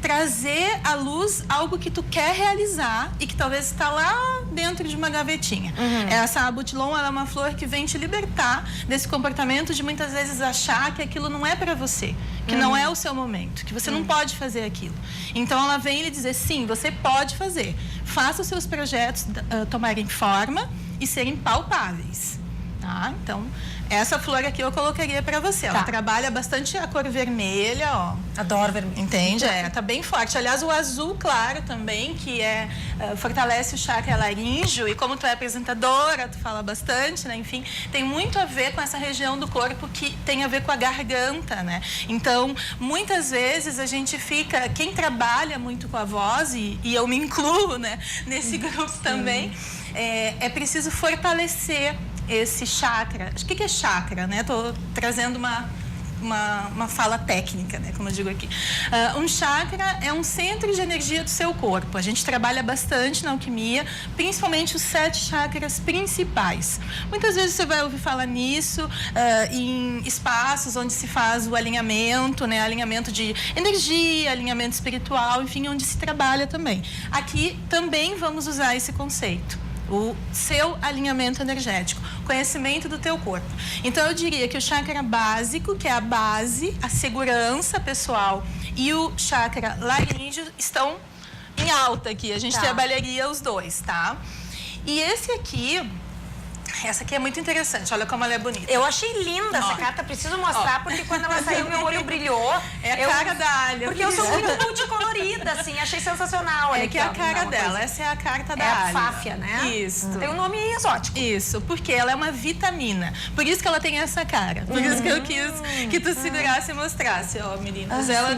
trazer à luz algo que tu quer realizar e que talvez está lá dentro de uma gavetinha. Essa Butilon, ela é uma flor que vem te libertar desse comportamento de muitas vezes achar que aquilo não é para você, que não é o seu momento, que você não pode fazer aquilo. Então ela vem lhe dizer, sim, você pode fazer. Faça os seus projetos tomarem forma e serem palpáveis. Tá? Então, essa flor aqui eu colocaria para você. Ela trabalha bastante a cor vermelha, ó. Adoro vermelho. Entende? Tá bem forte. Aliás, o azul claro também, que fortalece o chakra laríngeo. E como tu é apresentadora, tu fala bastante, né? Enfim, tem muito a ver com essa região do corpo que tem a ver com a garganta, né? Então, muitas vezes a gente fica... Quem trabalha muito com a voz, e eu me incluo, né, nesse grupo também, é preciso fortalecer esse chakra. O que é chakra, né? Tô trazendo uma fala técnica, né? Como eu digo aqui. Um chakra é um centro de energia do seu corpo. A gente trabalha bastante na alquimia, principalmente os 7 chakras principais. Muitas vezes você vai ouvir falar nisso em espaços onde se faz o alinhamento, né? Alinhamento de energia, alinhamento espiritual, enfim, onde se trabalha também. Aqui também vamos usar esse conceito. O seu alinhamento energético, conhecimento do teu corpo. Então, eu diria que o chakra básico, que é a base, a segurança pessoal, e o chakra laríngeo estão em alta aqui. A gente trabalharia os dois, tá? E esse aqui... Essa aqui é muito interessante, olha como ela é bonita. Eu achei linda essa carta, preciso mostrar, porque quando ela saiu, meu olho brilhou. É a cara da Alia. Porque eu sou muito multicolorida, assim, achei sensacional. É que é a cara dela, essa é a carta da Alia. Alia. É a Fáfia, né? Isso. Tem um nome exótico. Isso, porque ela é uma vitamina. Por isso que ela tem essa cara. Por isso que eu quis que tu segurasse e mostrasse, ó, meninas. Ela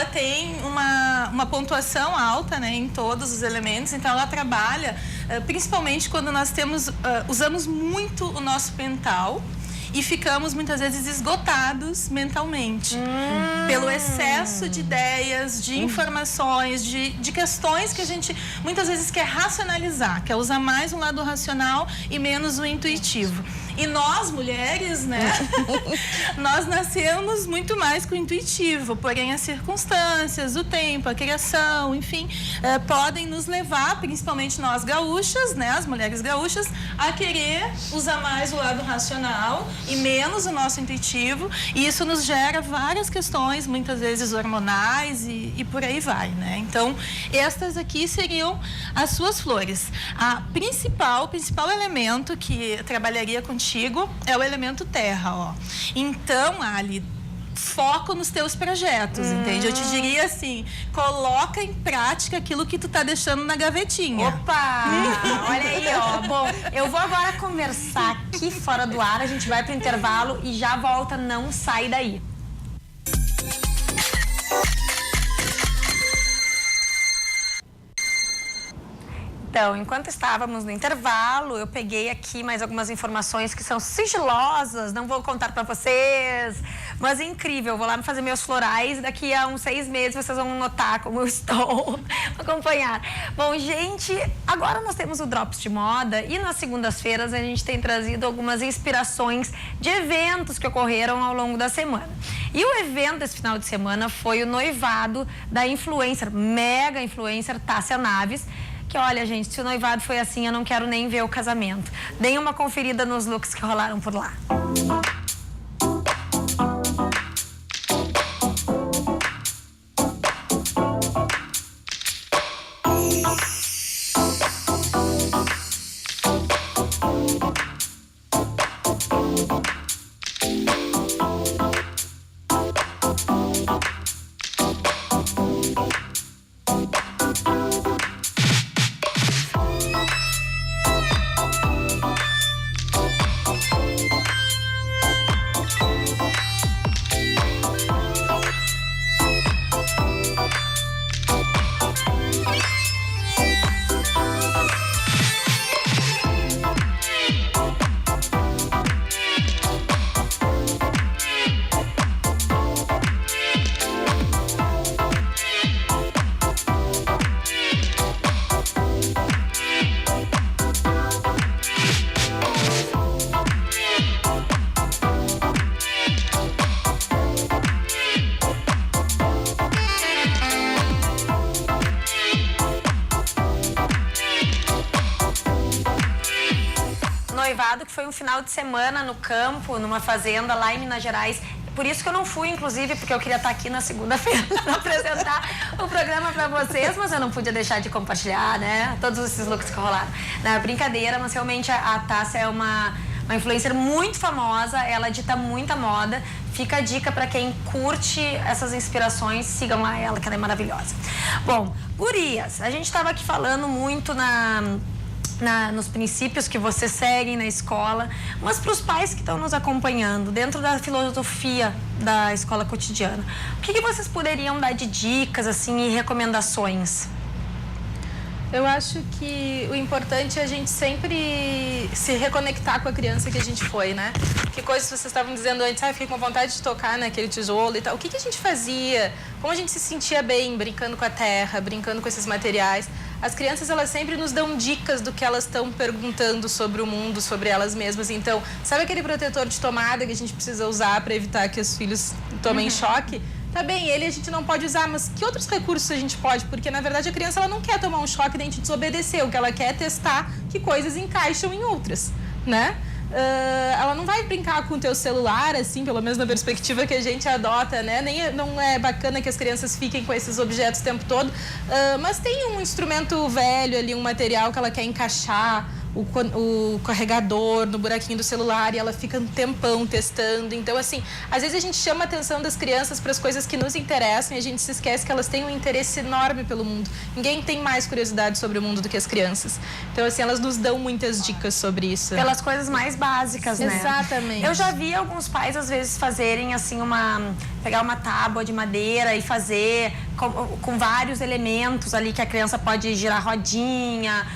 tem uma pontuação alta, né, em todos os elementos. Então, ela trabalha, principalmente quando nós usamos muito o nosso mental e ficamos muitas vezes esgotados mentalmente pelo excesso de ideias, de informações, de questões que a gente muitas vezes quer racionalizar, quer usar mais o lado racional e menos o intuitivo. E nós, mulheres, né, nós nascemos muito mais com o intuitivo, porém as circunstâncias, o tempo, a criação, enfim, podem nos levar, principalmente nós gaúchas, né, as mulheres gaúchas, a querer usar mais o lado racional e menos o nosso intuitivo, e isso nos gera várias questões, muitas vezes hormonais e por aí vai, né? Então, estas aqui seriam as suas flores. O principal elemento que eu trabalharia contigo é o elemento terra, ó. Então, Ali, foco nos teus projetos, entende? Eu te diria assim, coloca em prática aquilo que tu tá deixando na gavetinha. Opa! Olha aí, ó. Bom, eu vou agora conversar aqui fora do ar, a gente vai pro intervalo e já volta, não sai daí. Então, enquanto estávamos no intervalo, eu peguei aqui mais algumas informações que são sigilosas, não vou contar para vocês, mas é incrível. Eu vou lá fazer meus florais, daqui a uns 6 meses vocês vão notar como eu estou, acompanhar. Bom, gente, agora nós temos o Drops de Moda e nas segundas-feiras a gente tem trazido algumas inspirações de eventos que ocorreram ao longo da semana. E o evento desse final de semana foi o noivado da influencer, mega influencer Tássia Naves, que olha, gente, se o noivado foi assim, eu não quero nem ver o casamento. Deem uma conferida nos looks que rolaram por lá. Noivado que foi um final de semana no campo, numa fazenda lá em Minas Gerais. Por isso que eu não fui, inclusive, porque eu queria estar aqui na segunda-feira para apresentar o programa para vocês, mas eu não podia deixar de compartilhar, né? Todos esses looks que rolaram. Não é brincadeira, mas realmente a Tássia é uma influencer muito famosa, ela dita muita moda. Fica a dica para quem curte essas inspirações, sigam lá ela, que ela é maravilhosa. Bom, gurias, a gente estava aqui falando muito nos princípios que vocês seguem na escola, mas para os pais que estão nos acompanhando, dentro da filosofia da escola cotidiana, o que vocês poderiam dar de dicas assim, e recomendações? Eu acho que o importante é a gente sempre se reconectar com a criança que a gente foi, né? Que coisas vocês estavam dizendo antes, fiquei com vontade de tocar naquele tijolo e tal. O que a gente fazia? Como a gente se sentia bem brincando com a terra, brincando com esses materiais? As crianças, elas sempre nos dão dicas do que elas estão perguntando sobre o mundo, sobre elas mesmas. Então, sabe aquele protetor de tomada que a gente precisa usar para evitar que os filhos tomem choque? Tá bem, ele a gente não pode usar, mas que outros recursos a gente pode? Porque, na verdade, a criança ela não quer tomar um choque e a gente desobedecer. O que ela quer é testar que coisas encaixam em outras, né? Ela não vai brincar com o teu celular, assim, pelo menos na perspectiva que a gente adota, né? Não é bacana que as crianças fiquem com esses objetos o tempo todo, mas tem um instrumento velho ali, um material que ela quer encaixar, o carregador no buraquinho do celular e ela fica um tempão testando. Então, assim, às vezes a gente chama a atenção das crianças para as coisas que nos interessam e a gente se esquece que elas têm um interesse enorme pelo mundo. Ninguém tem mais curiosidade sobre o mundo do que as crianças. Então, assim, elas nos dão muitas dicas sobre isso. Pelas coisas mais básicas, né? Exatamente. Eu já vi alguns pais, às vezes, fazerem, assim, pegar uma tábua de madeira e fazer com vários elementos ali que a criança pode girar rodinha.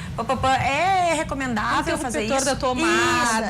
É recomendável fazer isso? Da tomada.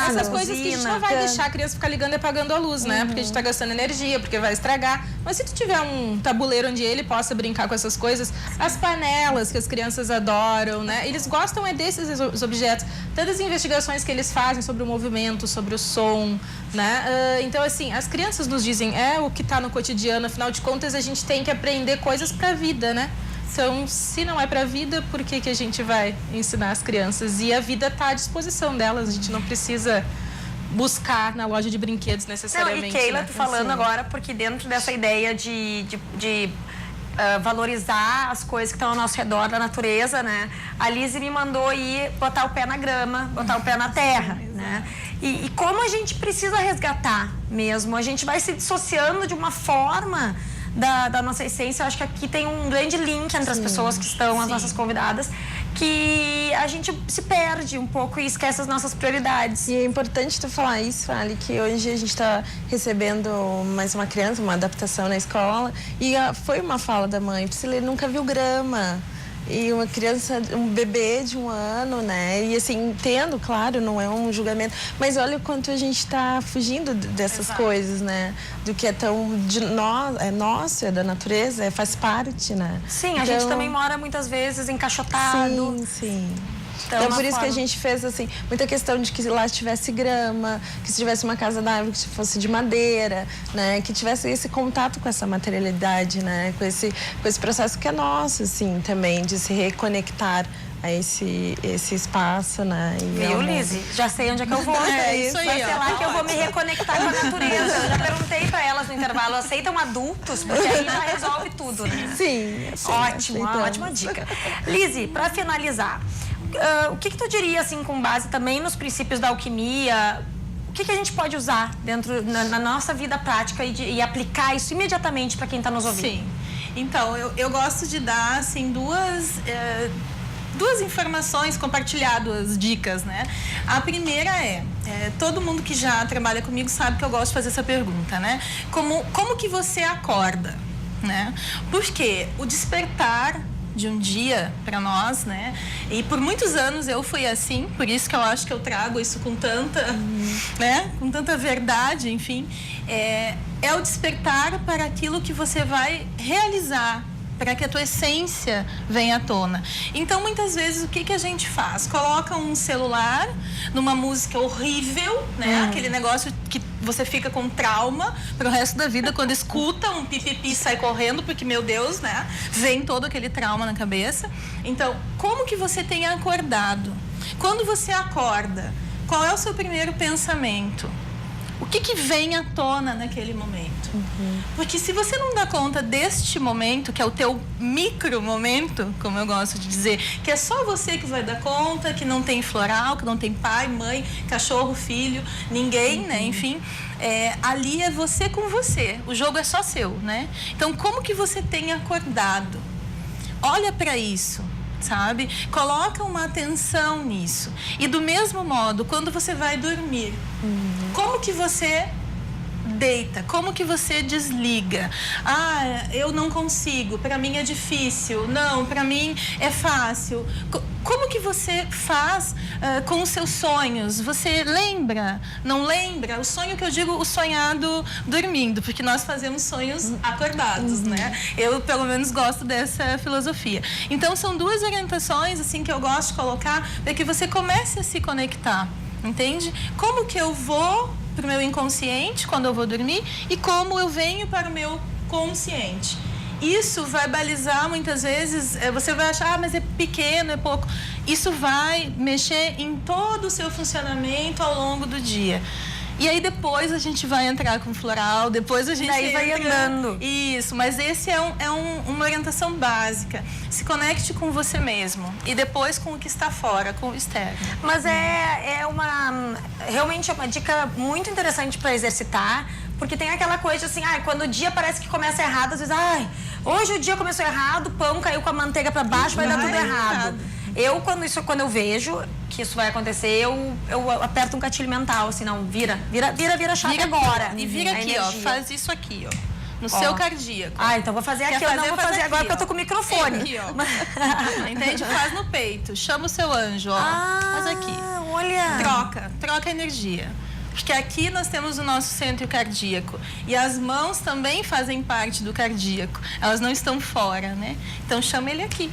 Essas coisas que a gente não vai deixar a criança ficar ligando e apagando a luz, né? Porque a gente tá gastando energia, porque vai estragar. Mas se tu tiver um tabuleiro onde ele possa brincar com essas coisas, as panelas que as crianças adoram, né? Eles gostam desses objetos. Tantas investigações que eles fazem sobre o movimento, sobre o som, né? Então, assim, as crianças nos dizem, o que tá no cotidiano, afinal de contas, a gente tem que aprender coisas pra vida, né? Então, se não é pra vida, por que a gente vai ensinar as crianças? E a vida tá à disposição delas, a gente não precisa buscar na loja de brinquedos necessariamente. Não, e Keila, né? tô falando agora porque dentro dessa ideia de valorizar as coisas que estão ao nosso redor da natureza, né? A Lise me mandou ir botar o pé na grama, botar o pé na terra, né? E como a gente precisa resgatar mesmo, a gente vai se dissociando de uma forma da nossa essência. Eu acho que aqui tem um grande link entre as pessoas que estão, as nossas convidadas, que a gente se perde um pouco e esquece as nossas prioridades. E é importante tu falar isso, Fali, que hoje a gente está recebendo mais uma criança, uma adaptação na escola, e foi uma fala da mãe, Priscila, ele nunca viu grama. e uma criança, um bebê de 1 ano, né? E assim, entendo, claro, não é um julgamento, mas olha o quanto a gente está fugindo dessas coisas, né? Do que é tão de nós, é nosso, é da natureza, faz parte, né? Sim, a gente também mora muitas vezes encaixotado. Sim, sim. Então, Então, por isso que a gente fez, assim, muita questão de que lá tivesse grama, que se tivesse uma casa da árvore que fosse de madeira, né? Que tivesse esse contato com essa materialidade, né? Com esse processo que é nosso, assim, também, de se reconectar a esse espaço, né? Viu, Lizzy? Já sei onde é que eu vou. Isso aí, Vai ser lá ó. que eu vou me reconectar com a natureza. Eu já perguntei pra elas no intervalo, aceitam adultos? Porque aí já resolve tudo, né? Sim. Ótimo, uma ótima dica. Lizzy, pra finalizar, o que tu diria, assim, com base também nos princípios da alquimia, o que a gente pode usar dentro na nossa vida prática e aplicar isso imediatamente para quem está nos ouvindo? Sim. Então, eu gosto de dar, assim, duas informações, compartilhar 2 dicas, né? A primeira todo mundo que já trabalha comigo sabe que eu gosto de fazer essa pergunta, né? Como que você acorda, né? Porque o despertar de um dia para nós, né? E por muitos anos eu fui assim, por isso que eu acho que eu trago isso com tanta, né? Com tanta verdade, enfim. É o despertar para aquilo que você vai realizar, para que a tua essência venha à tona. Então, muitas vezes, o que a gente faz? Coloca um celular numa música horrível, né? Aquele negócio que você fica com trauma pro resto da vida, quando escuta um pipipi sai correndo, porque, meu Deus, né? Vem todo aquele trauma na cabeça. Então, como que você tem acordado? Quando você acorda, qual é o seu primeiro pensamento? O que vem à tona naquele momento? Porque se você não dá conta deste momento, que é o teu micro momento, como eu gosto de dizer, que é só você que vai dar conta, que não tem floral, que não tem pai, mãe, cachorro, filho, ninguém, né? Enfim, ali é você com você. O jogo é só seu, né? Então, como que você tem acordado? Olha para isso. Sabe? Coloca uma atenção nisso. E do mesmo modo, quando você vai dormir, como que você deita? Como que você desliga? Ah, eu não consigo, para mim é difícil. Não, para mim é fácil. Como que você faz com os seus sonhos? Você lembra? Não lembra? O sonho que eu digo, o sonhado dormindo, porque nós fazemos sonhos acordados, né? Eu, pelo menos, gosto dessa filosofia. Então, são 2 orientações, assim, que eu gosto de colocar para que você comece a se conectar, entende? Como que eu vou para o meu inconsciente quando eu vou dormir e como eu venho para o meu consciente. Isso vai balizar, muitas vezes, você vai achar, mas é pequeno, é pouco. Isso vai mexer em todo o seu funcionamento ao longo do dia. E aí depois a gente vai entrar com floral, depois a gente vai andando. Isso, mas esse é uma orientação básica. Se conecte com você mesmo e depois com o que está fora, com o externo. Mas realmente é uma dica muito interessante para exercitar, porque tem aquela coisa assim, quando o dia parece que começa errado, às vezes, hoje o dia começou errado, o pão caiu com a manteiga para baixo, vai dar tudo errado. Quando eu vejo que isso vai acontecer, eu aperto um gatilho mental, assim, não, vira a chave agora. E vira aqui, ó, faz isso aqui, ó, no seu cardíaco. Então vou fazer aqui, eu não vou fazer agora porque eu tô com o microfone. Aqui, ó. Entende? Faz no peito, chama o seu anjo, ó, faz aqui. Olha. Troca energia. Porque aqui nós temos o nosso centro cardíaco. E as mãos também fazem parte do cardíaco. Elas não estão fora, né? Então chama ele aqui.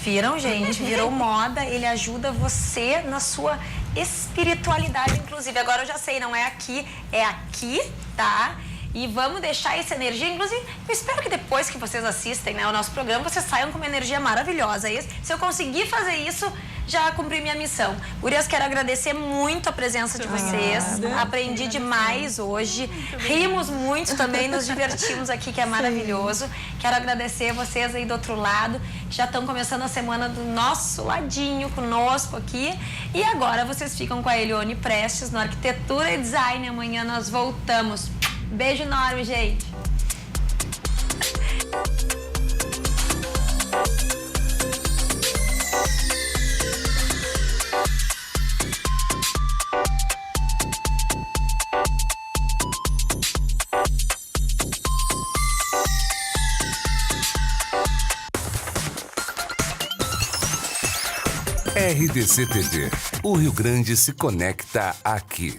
Viram, gente? Virou moda. Ele ajuda você na sua espiritualidade, inclusive. Agora eu já sei, não é aqui, é aqui, tá? E vamos deixar essa energia, inclusive, eu espero que depois que vocês assistem, né, o nosso programa, vocês saiam com uma energia maravilhosa. E se eu conseguir fazer isso, já cumpri minha missão. Gurias, quero agradecer muito a presença de vocês. Aprendi demais hoje. Rimos muito também, nos divertimos aqui, que é maravilhoso. Quero agradecer vocês aí do outro lado, que já estão começando a semana do nosso ladinho conosco aqui. E agora vocês ficam com a Elione Prestes no Arquitetura e Design. Amanhã nós voltamos. Beijo enorme, gente. RDC TV. O Rio Grande se conecta aqui.